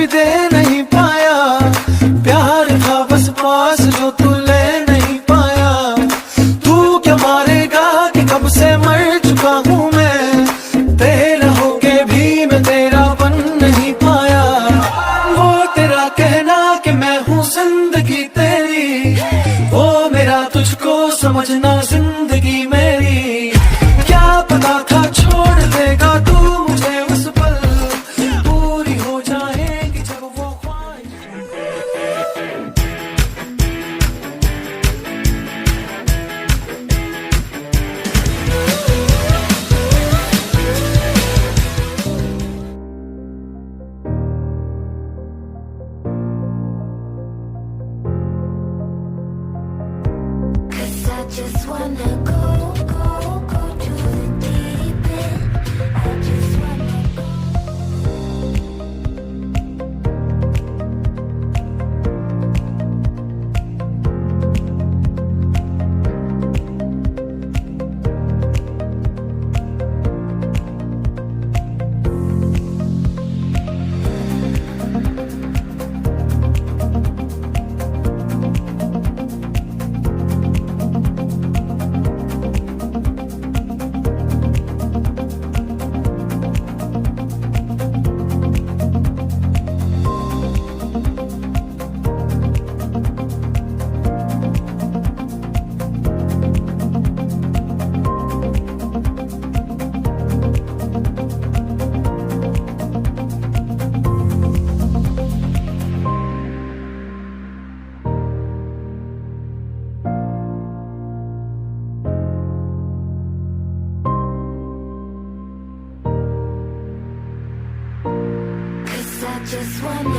भी दे नहीं पाया, प्यार था बस पास जो तू ले नहीं पाया। तू क्या मारेगा कि कब से मर चुका हूँ मैं, तेरा होके भी मैं तेरा बन नहीं पाया। वो तेरा कहना कि मैं हूँ जिंदगी तेरी, वो मेरा तुझको समझना जिंदगी मेरी। क्या पता था छोड़ देगा तू मुझे उस पल, पूरी हो जाएगी जब वो ख्वाहिश। Cause I just wanna go to the deep end. I just wanna go. Cause I just wanna